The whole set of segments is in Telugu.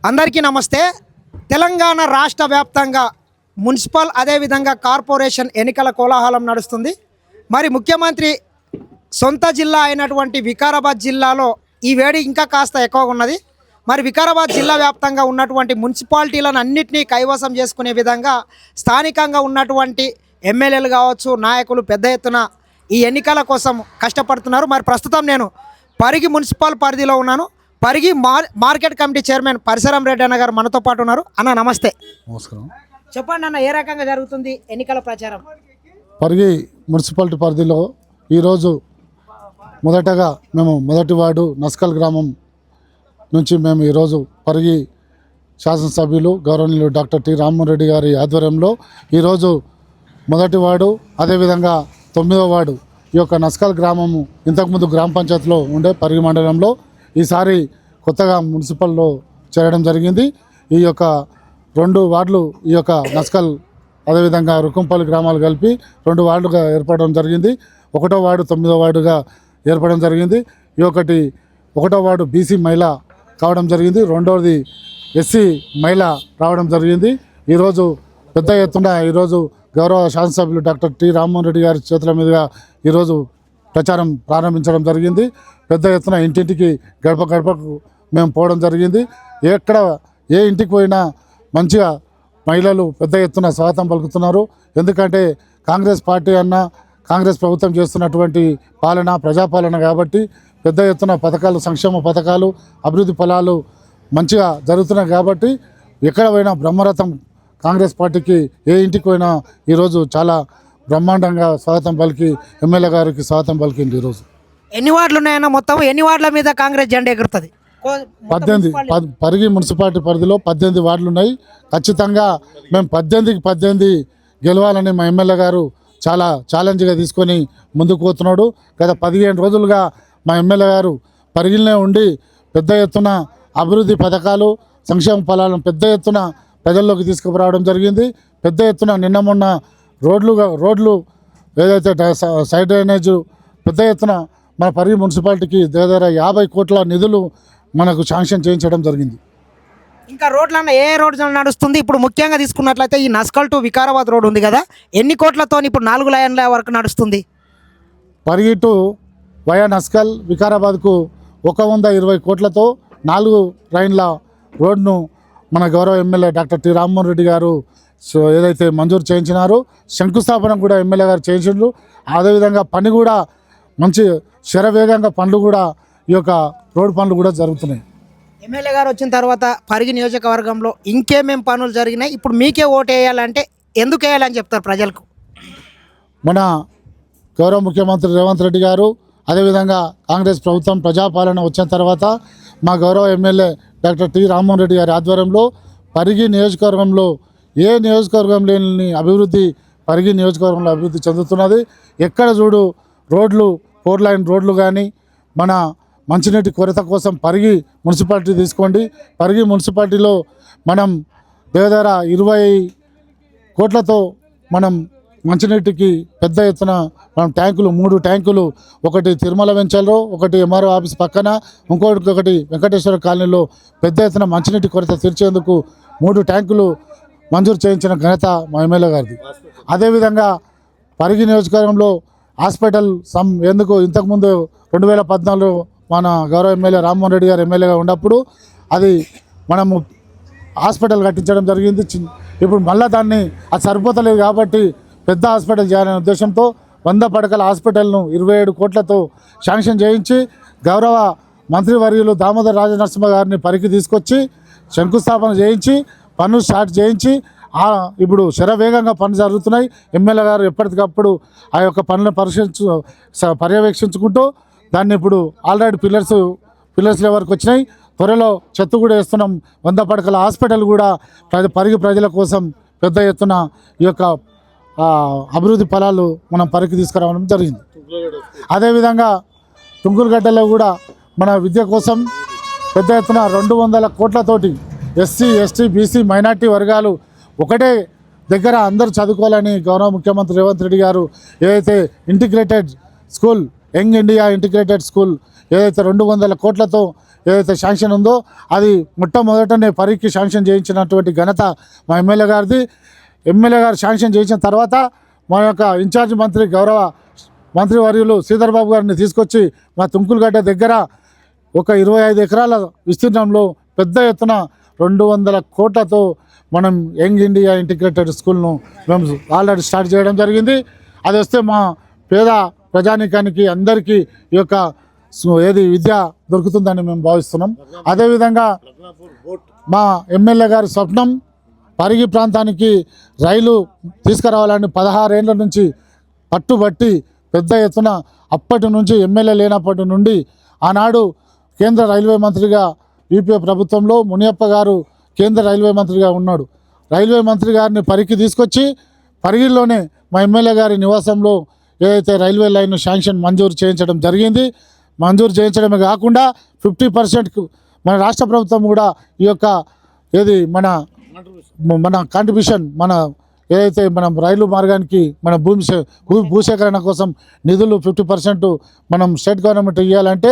అందరికీ నమస్తే. తెలంగాణ రాష్ట్ర వ్యాప్తంగా మున్సిపల్ అదేవిధంగా కార్పొరేషన్ ఎన్నికల కోలాహలం నడుస్తుంది. మరి ముఖ్యమంత్రి సొంత జిల్లా అయినటువంటి వికారాబాద్ జిల్లాలో ఈ వేడి ఇంకా కాస్త ఎక్కువగా ఉన్నది. మరి వికారాబాద్ జిల్లా వ్యాప్తంగా ఉన్నటువంటి మున్సిపాలిటీలను అన్నింటినీ కైవసం చేసుకునే విధంగా స్థానికంగా ఉన్నటువంటి ఎమ్మెల్యేలు కావచ్చు, నాయకులు పెద్ద ఎత్తున ఈ ఎన్నికల కోసం కష్టపడుతున్నారు. మరి ప్రస్తుతం నేను పరిగి మున్సిపల్ పరిధిలో ఉన్నాను. Parigi market committee chairman Parisaram Reddy అన్న గారు మనతో పాటు ఉన్నారు. అన్న నమస్తే. నమస్కారం. చెప్పండి అన్న, ఏ రకంగా జరుగుతుంది ఎన్నికల ప్రచారం? పరిగి మున్సిపాలిటీ పరిధిలో ఈరోజు మొదటగా మేము మొదటి వార్డు నస్కల్ గ్రామం నుంచి మేము ఈరోజు పరిగి శాసనసభ్యులు గౌరవనీయులు డాక్టర్ టి రామ్మోహన్ రెడ్డి గారి ఆధ్వర్యంలో ఈరోజు మొదటి వార్డు అదేవిధంగా 9వ వార్డు ఈ యొక్క నస్కల్ గ్రామము ఇంతకుముందు గ్రామ పంచాయతీలో ఉండే పరిగి మండలంలో ఈసారి కొత్తగా మున్సిపల్లో చేరడం జరిగింది. ఈ యొక్క 2 వార్డులు ఈ యొక్క నస్కల్ అదేవిధంగా రుకంపల్లి గ్రామాలు కలిపి 2 వార్డులుగా ఏర్పడడం జరిగింది. 1వ వార్డు 9వ వార్డుగా ఏర్పడడం జరిగింది. ఈ 1వ వార్డు బీసీ మహిళ కావడం జరిగింది. 2వది ఎస్సీ మహిళ రావడం జరిగింది. ఈరోజు పెద్ద ఎత్తున ఈరోజు గౌరవ శాసనసభ్యులు డాక్టర్ టి రామ్మోహన్ రెడ్డి గారి చేతుల మీదుగా ఈరోజు ప్రచారం ప్రారంభించడం జరిగింది. పెద్ద ఎత్తున ఇంటింటికి గడప గడపకు మేము పోవడం జరిగింది. ఏ ఇంటికి పోయినా మంచిగా మహిళలు పెద్ద ఎత్తున స్వాగతం పలుకుతున్నారు. ఎందుకంటే కాంగ్రెస్ పార్టీ కాంగ్రెస్ ప్రభుత్వం చేస్తున్నటువంటి పాలన ప్రజాపాలన కాబట్టి పెద్ద ఎత్తున పథకాలు, సంక్షేమ పథకాలు, అభివృద్ధి ఫలాలు మంచిగా జరుగుతున్నాయి కాబట్టి ఎక్కడ పోయినా బ్రహ్మరథం కాంగ్రెస్ పార్టీకి ఏ ఇంటికి పోయినా ఈరోజు చాలా బ్రహ్మాండంగా స్వాగతం పలికి ఎమ్మెల్యే గారికి స్వాగతం పలికింది. ఈరోజు ఎన్ని వార్డులు ఉన్నాయన్న? మొత్తం ఎన్ని వార్డుల మీద కాంగ్రెస్ జెండా ఎగురుతుంది? 18 పరిగి మున్సిపాలిటీ పరిధిలో 18 వార్డులు ఉన్నాయి. ఖచ్చితంగా మేము 18 గెలవాలని మా ఎమ్మెల్యే గారు చాలా ఛాలెంజ్గా తీసుకొని ముందుకు పోతున్నాడు. గత 15 రోజులుగా మా ఎమ్మెల్యే గారు పరిగిలోనే ఉండి పెద్ద ఎత్తున అభివృద్ధి పథకాలు, సంక్షేమ ఫలాలను పెద్ద ఎత్తున ప్రజల్లోకి తీసుకురావడం జరిగింది. పెద్ద ఎత్తున నిన్న మొన్న రోడ్లు ఏదైతే సైడ్ డ్రైనేజ్ పెద్ద ఎత్తున మన పరిగి మున్సిపాలిటీకి దగ్గర 50 కోట్ల నిధులు మనకు శాంక్షన్ చేయించడం జరిగింది. ఇంకా రోడ్లన్న ఏ రోడ్డు నడుస్తుంది? ఇప్పుడు ముఖ్యంగా తీసుకున్నట్లయితే ఈ నస్కల్ టు వికారాబాద్ రోడ్ ఉంది కదా, ఎన్ని కోట్లతో ఇప్పుడు 4 లైన్ల వరకు నడుస్తుంది? పరిగి టు వయా నస్కల్ వికారాబాద్కు 120 కోట్లతో 4 లైన్ల రోడ్ను మన గౌరవ MLA doctor T Rammohan Reddy గారు ఏదైతే మంజూరు చేయించినారో శంకుస్థాపన కూడా ఎమ్మెల్యే గారు చేయించారు. అదేవిధంగా పని కూడా మంచి శరవేగంగా పనులు కూడా ఈ యొక్క రోడ్డు పనులు కూడా జరుగుతున్నాయి. ఎమ్మెల్యే గారు వచ్చిన తర్వాత పరిగి నియోజకవర్గంలో ఇంకేమేం పనులు జరిగినాయి? ఇప్పుడు మీకే ఓటు వేయాలంటే ఎందుకు వేయాలని చెప్తారు ప్రజలకు? మన గౌరవ ముఖ్యమంత్రి రేవంత్ రెడ్డి గారు అదేవిధంగా కాంగ్రెస్ ప్రభుత్వం ప్రజాపాలన వచ్చిన తర్వాత మా గౌరవ MLA doctor T Rammohan Reddy గారి ఆధ్వర్యంలో పరిగి నియోజకవర్గంలో ఏ నియోజకవర్గం లేని అభివృద్ధి పరిగి నియోజకవర్గంలో అభివృద్ధి చెందుతున్నది. ఎక్కడ చూడు రోడ్లు, 4 లైన్ రోడ్లు కానీ, మన మంచినీటి కొరత కోసం పరిగి మున్సిపాలిటీ తీసుకోండి. పరిగి మున్సిపాలిటీలో మనం దగ్గర 20 కోట్లతో మనం మంచినీటికి పెద్ద ఎత్తున మనం ట్యాంకులు 3 ట్యాంకులు, ఒకటి తిరుమల వెంచర్లో, ఒకటి ఎంఆర్ఓ ఆఫీస్ పక్కన, ఒకటి వెంకటేశ్వర కాలనీలో పెద్ద ఎత్తున మంచినీటి కొరత తీర్చేందుకు 3 ట్యాంకులు మంజూరు చేయించిన ఘనత మా ఎమ్మెల్యే గారిది. అదేవిధంగా పరిగి నియోజకవర్గంలో హాస్పిటల్ ఎందుకు ఇంతకుముందు 2014 మన గౌరవ ఎమ్మెల్యే రామ్మోహన్ రెడ్డి గారు ఎమ్మెల్యేగా ఉన్నప్పుడు అది మనము హాస్పిటల్ కట్టించడం జరిగింది. ఇప్పుడు మళ్ళీ దాన్ని అది సరిపోతలేదు కాబట్టి పెద్ద హాస్పిటల్ చేయాలనే ఉద్దేశంతో 100 పడకల హాస్పిటల్ను 27 కోట్లతో శాంక్షన్ చేయించి గౌరవ మంత్రివర్యులు దామోదర్ రాజనరసింహ గారిని పరిగి తీసుకొచ్చి శంకుస్థాపన చేయించి పనులు స్టార్ట్ చేయించి ఇప్పుడు శరవేగంగా పనులు జరుగుతున్నాయి. ఎమ్మెల్యే గారు ఎప్పటికప్పుడు ఆ యొక్క పనులను పర్యవేక్షించుకుంటూ దాన్ని ఇప్పుడు ఆల్రెడీ పిల్లర్స్ లెవెల్కి వచ్చినాయి. త్వరలో చెత్త కూడా వేస్తున్నాం. 100 పడకల హాస్పిటల్ కూడా పరిగి ప్రజల కోసం పెద్ద ఎత్తున ఈ యొక్క అభివృద్ధి ఫలాలు మనం పరిగి తీసుకురావడం జరిగింది. అదేవిధంగా తుంగులగడ్డలో కూడా మన విద్య కోసం పెద్ద ఎత్తున 200 కోట్లతోటి ఎస్సీ, ఎస్టీ, బీసీ, మైనార్టీ వర్గాలు ఒకటే దగ్గర అందరూ చదువుకోవాలని గౌరవ ముఖ్యమంత్రి రేవంత్ రెడ్డి గారు ఏదైతే integrated school young India integrated school ఏదైతే 200 కోట్లతో ఏదైతే శాంక్షన్ ఉందో అది మొట్టమొదటనే పరిగికి శాంక్షన్ చేయించినటువంటి ఘనత మా ఎమ్మెల్యే గారిది. ఎమ్మెల్యే గారు శాంక్షన్ చేయించిన తర్వాత మా యొక్క ఇన్ఛార్జ్ మంత్రి గౌరవ మంత్రివర్యులు శ్రీధర్ బాబు గారిని తీసుకొచ్చి మా తుంకులగడ్డ దగ్గర ఒక 25 ఎకరాల విస్తీర్ణంలో పెద్ద ఎత్తున 200 కోట్లతో మనం యంగ్ ఇండియా ఇంటిగ్రేటెడ్ స్కూల్ను మేము ఆల్రెడీ స్టార్ట్ చేయడం జరిగింది. అది వస్తే మా పేద ప్రజానీకానికి అందరికీ ఈ యొక్క ఏది విద్య దొరుకుతుందని మేము భావిస్తున్నాం. అదేవిధంగా మా ఎమ్మెల్యే గారి స్వప్నం పరిగి ప్రాంతానికి రైలు తీసుకురావాలని 16 ఏళ్ళ నుంచి పట్టుబట్టి పెద్ద ఎత్తున అప్పటి నుంచి ఎమ్మెల్యే లేనప్పటి నుండి ఆనాడు కేంద్ర రైల్వే మంత్రిగా యూపీఏ ప్రభుత్వంలో మునియప్ప గారు కేంద్ర రైల్వే మంత్రిగా ఉన్నాడు. రైల్వే మంత్రి గారిని పరిగి తీసుకొచ్చి పరిగిలోనే మా ఎమ్మెల్యే గారి నివాసంలో ఏదైతే రైల్వే లైన్ శాంక్షన్ మంజూరు చేయించడం జరిగింది. మంజూరు చేయించడమే కాకుండా 50% మన రాష్ట్ర ప్రభుత్వం కూడా ఈ యొక్క ఏది మన కాంట్రిబ్యూషన్ మన ఏదైతే మనం రైలు మార్గానికి మన భూసేకరణ కోసం నిధులు 50% మనం స్టేట్ గవర్నమెంట్ ఇవ్వాలంటే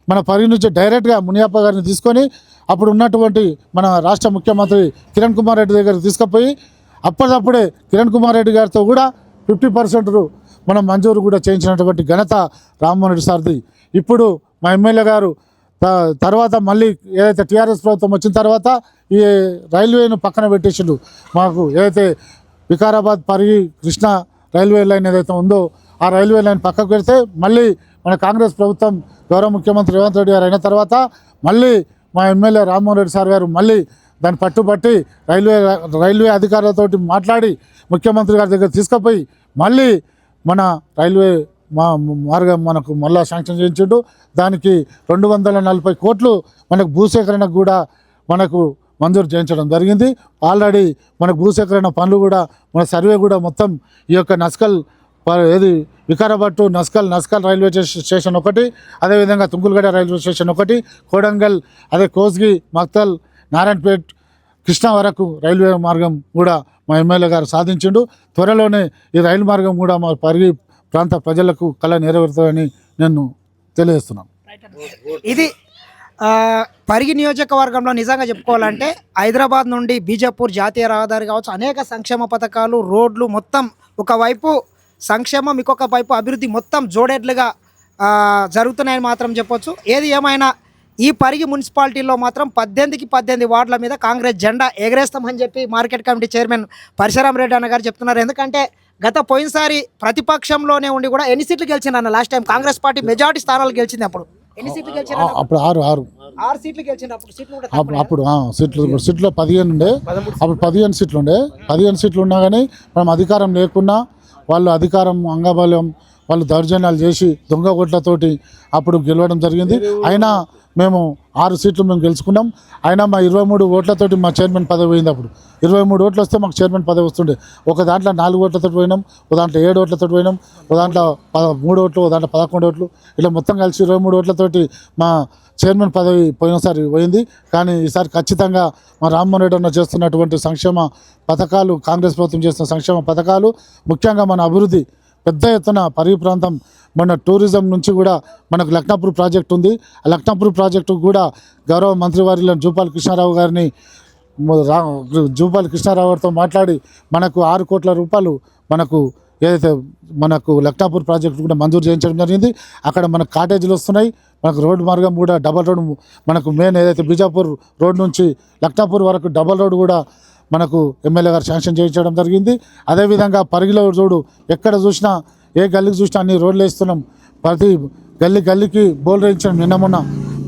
మన పరిగి నుంచి డైరెక్ట్గా మునియప్ప గారిని తీసుకొని అప్పుడు ఉన్నటువంటి మన రాష్ట్ర ముఖ్యమంత్రి కిరణ్ కుమార్ రెడ్డి దగ్గరికి తీసుకుపోయి అప్పటికప్పుడే కిరణ్ కుమార్ రెడ్డి గారితో కూడా 50% మనం మంజూరు కూడా చేయించినటువంటి ఘనత రామ్మోహన్ రెడ్డి సార్ది. ఇప్పుడు మా ఎమ్మెల్యే గారు తర్వాత మళ్ళీ ఏదైతే టీఆర్ఎస్ ప్రభుత్వం వచ్చిన తర్వాత ఈ రైల్వేను పక్కన పెట్టేసిండు. మాకు ఏదైతే వికారాబాద్ పరిగి కృష్ణా రైల్వే లైన్ ఏదైతే ఉందో ఆ రైల్వే లైన్ పక్కకు పెడితే మళ్ళీ మన కాంగ్రెస్ ప్రభుత్వం గౌరవ ముఖ్యమంత్రి రేవంత్ రెడ్డి గారు అయిన తర్వాత మళ్ళీ మా ఎమ్మెల్యే రామ్మోహన్ రెడ్డి సార్ గారు మళ్ళీ దాన్ని పట్టుబట్టి రైల్వే అధికారులతోటి మాట్లాడి ముఖ్యమంత్రి గారి దగ్గర తీసుకుపోయి మళ్ళీ మన రైల్వే మార్గం మనకు మళ్ళా శాంక్షన్ చేయించిండు. దానికి 240 కోట్లు మనకు భూసేకరణకు కూడా మనకు మంజూరు చేయించడం జరిగింది. ఆల్రెడీ మనకు భూసేకరణ పనులు కూడా మన సర్వే కూడా మొత్తం ఈ యొక్క నస్కల్ ఏది Vikarabad to Naskal railway station ఒకటి, అదేవిధంగా తుంకులగడ్డ రైల్వే స్టేషన్ ఒకటి, కోడంగల్, అదే కోస్గి, మక్తల్, నారాయణపేట్, కృష్ణా వరకు రైల్వే మార్గం కూడా మా ఎమ్మెల్యే గారు సాధించిండు. త్వరలోనే ఈ రైలు మార్గం కూడా మా పరిగి ప్రాంత ప్రజలకు కళ నెరవేరుతుందని నేను తెలియజేస్తున్నాను. ఇది పరిగి నియోజకవర్గంలో నిజంగా చెప్పుకోవాలంటే హైదరాబాద్ నుండి బీజాపూర్ జాతీయ రహదారి కావచ్చు, అనేక సంక్షేమ పథకాలు, రోడ్లు మొత్తం ఒకవైపు సంక్షేమం, ఇంకొక వైపు అభివృద్ధి మొత్తం జోడేట్లుగా జరుగుతున్నాయని మాత్రం చెప్పొచ్చు. ఏది ఏమైనా ఈ పరిగి మున్సిపాలిటీలో మాత్రం 18 వార్డుల మీద కాంగ్రెస్ జెండా ఎగరేస్తామని చెప్పి market committee chairman Parashuram Reddy అన్న గారు చెప్తున్నారు. ఎందుకంటే పోయినసారి ప్రతిపక్షంలోనే ఉండి కూడా ఎన్ని సీట్లు గెలిచిందన్న last time Congress party majority స్థానాలు గెలిచింది. అప్పుడు ఎన్ని సీట్లు గెలిచింది? అప్పుడు 6 సీట్లు గెలిచింది. అప్పుడు సీట్లు 15 ఉండే. అప్పుడు 15 సీట్లు ఉండే. 15 సీట్లు ఉన్నా కానీ మనం అధికారం లేకున్నా వాళ్ళు అధికారం అంగబలం వాళ్ళు దౌర్జన్యాలు చేసి దొంగ ఓట్లతోటి అప్పుడు గెలవడం జరిగింది. అయినా మేము 6 సీట్లు మేము గెలుచుకున్నాం. అయినా మా 23 ఓట్లతోటి మా చైర్మన్ పదవి పోయింది. అప్పుడు 23 ఓట్లు వస్తే మాకు చైర్మన్ పదవి వస్తుండే. ఒక దాంట్లో 4 ఓట్లతో పోయినాం, ఒక దాంట్లో 7 ఓట్లతో పోయినాం, ఒక దాంట్లో 3 ఓట్లు, ఒక దాంట్లో 11 ఓట్లు, ఇలా మొత్తం కలిసి 23 ఓట్లతోటి మా చైర్మన్ పదవి పోయినసారి పోయింది. కానీ ఈసారి ఖచ్చితంగా మా రామ్మోహన్ రెడ్డి అన్న చేస్తున్నటువంటి సంక్షేమ పథకాలు, కాంగ్రెస్ ప్రభుత్వం చేస్తున్న సంక్షేమ పథకాలు, ముఖ్యంగా మన అభివృద్ధి పెద్ద ఎత్తున పరిగి ప్రాంతం మన టూరిజం నుంచి కూడా మనకు లక్నాపూర్ ప్రాజెక్ట్ ఉంది. ఆ లక్నాపూర్ ప్రాజెక్టు కూడా గౌరవ మంత్రివర్యులను జూపాల్ కృష్ణారావు గారిని గారితో మాట్లాడి మనకు 6 కోట్ల రూపాయలు మనకు ఏదైతే మనకు లక్నాపూర్ ప్రాజెక్టు కూడా మంజూరు చేయించడం జరిగింది. అక్కడ మనకు కాటేజీలు వస్తున్నాయి. మనకు రోడ్డు మార్గం కూడా డబల్ రోడ్ మనకు మెయిన్ ఏదైతే బీజాపూర్ రోడ్ నుంచి లక్నాపూర్ వరకు డబల్ రోడ్ కూడా మనకు ఎమ్మెల్యే గారు శాంక్షన్ చేయించడం జరిగింది. అదేవిధంగా పరిగిలో చూడు ఎక్కడ చూసినా ఏ గల్లీకి చూసినా అన్ని రోడ్లు వేస్తున్నాం. ప్రతి గల్లీకి బోల్ వేయించడం నిన్న మొన్న.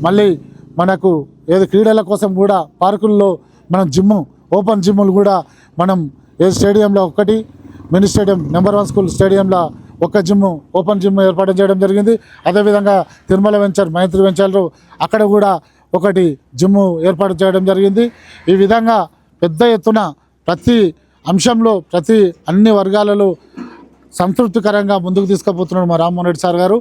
మళ్ళీ మనకు ఏది క్రీడల కోసం కూడా పార్కుల్లో మనం ఓపెన్ జిమ్ములు కూడా మనం ఏ స్టేడియంలో ఒకటి, మినీ స్టేడియం నెంబర్ 1 స్కూల్ స్టేడియంలో ఒక ఓపెన్ జిమ్ ఏర్పాటు చేయడం జరిగింది. అదేవిధంగా తిరుమల వెంచర్, మైత్రి వెంచర్లు అక్కడ కూడా ఒకటి జిమ్ ఏర్పాటు చేయడం జరిగింది. ఈ విధంగా పెద్ద ఎత్తున ప్రతి అంశంలో అన్ని వర్గాలలో సంతృప్తికరంగా ముందుకు తీసుకుపోతున్నాడు మా రామ్మోహన్ రెడ్డి సార్ గారు.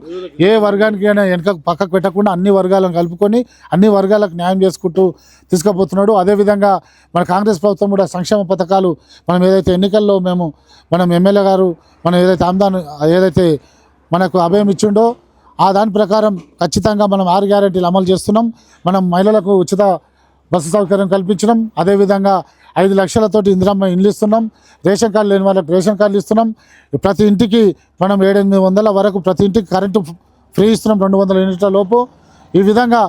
ఏ వర్గానికి అయినా పక్కకు పెట్టకుండా అన్ని వర్గాలను కలుపుకొని అన్ని వర్గాలకు న్యాయం చేసుకుంటూ తీసుకుపోతున్నాడు. అదేవిధంగా మన కాంగ్రెస్ ప్రభుత్వం కూడా సంక్షేమ పథకాలు మనం ఏదైతే ఎన్నికల్లో మనం ఎమ్మెల్యే గారు మనం ఏదైతే ఆమ్దాన్ ఏదైతే మనకు అభయం ఇచ్చిండో ఆ దాని ప్రకారం ఖచ్చితంగా మనం 6 గ్యారెంటీలు అమలు చేస్తున్నాం. మనం మహిళలకు ఉచిత బస్సు సౌకర్యం కల్పించడం, అదేవిధంగా 5 లక్షలతోటి ఇందిరమ్మ ఇండ్లు ఇస్తున్నాం. రేషన్ కార్డు లేని వాళ్ళకి రేషన్ కార్డులు ఇస్తున్నాం. ప్రతి ఇంటికి మనం 700-800 వరకు ప్రతి ఇంటికి కరెంటు ఫ్రీ ఇస్తున్నాం 200 యూనిట్ల లోపు. ఈ విధంగా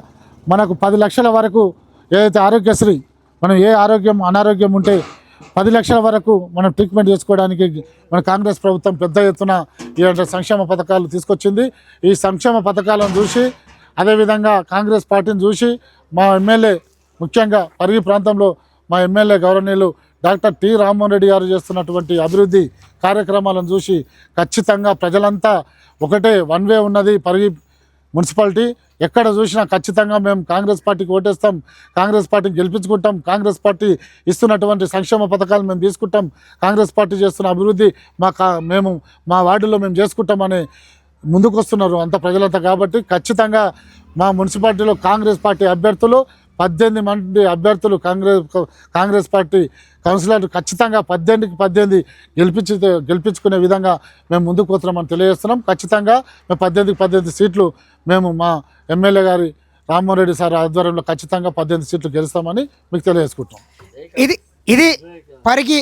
మనకు 10 లక్షల వరకు ఏదైతే ఆరోగ్యశ్రీ మనం ఏ అనారోగ్యం ఉంటే 10 లక్షల వరకు మనం ట్రీట్మెంట్ చేసుకోవడానికి మన కాంగ్రెస్ ప్రభుత్వం పెద్ద ఎత్తున ఈ సంక్షేమ పథకాలు తీసుకొచ్చింది. ఈ సంక్షేమ పథకాలను చూసి అదేవిధంగా కాంగ్రెస్ పార్టీని చూసి మా ఎమ్మెల్యే, ముఖ్యంగా పరిగి ప్రాంతంలో మా ఎమ్మెల్యే గౌరవనీయులు డాక్టర్ టి రామ్మోహన్ రెడ్డి గారు చేస్తున్నటువంటి అభివృద్ధి కార్యక్రమాలను చూసి ఖచ్చితంగా ప్రజలంతా ఒకటే వన్ వే ఉన్నది. పరిగి మున్సిపాలిటీ ఎక్కడ చూసినా ఖచ్చితంగా మేము కాంగ్రెస్ పార్టీకి ఓటేస్తాం, కాంగ్రెస్ పార్టీని గెలిపించుకుంటాం, కాంగ్రెస్ పార్టీ ఇస్తున్నటువంటి సంక్షేమ పథకాలు మేము తీసుకుంటాం, కాంగ్రెస్ పార్టీ చేస్తున్న అభివృద్ధి మేము మా వార్డులో మేము చేసుకుంటామని ముందుకు వస్తున్నారు అంత ప్రజలంతా. కాబట్టి ఖచ్చితంగా మా మున్సిపాలిటీలో కాంగ్రెస్ పార్టీ అభ్యర్థులు 18 మంది అభ్యర్థులు కాంగ్రెస్ పార్టీ కౌన్సిలర్లు ఖచ్చితంగా 18కి 18 గెలిపించుకునే విధంగా మేము ముందుకు పోతున్నామని తెలియజేస్తున్నాం. ఖచ్చితంగా మేము 18కి 18 సీట్లు మేము మా ఎమ్మెల్యే గారి రామ్మోహన్ రెడ్డి సార్ ఆధ్వర్యంలో ఖచ్చితంగా 18 సీట్లు గెలుస్తామని మీకు తెలియజేసుకుంటాం. ఇది పరిగి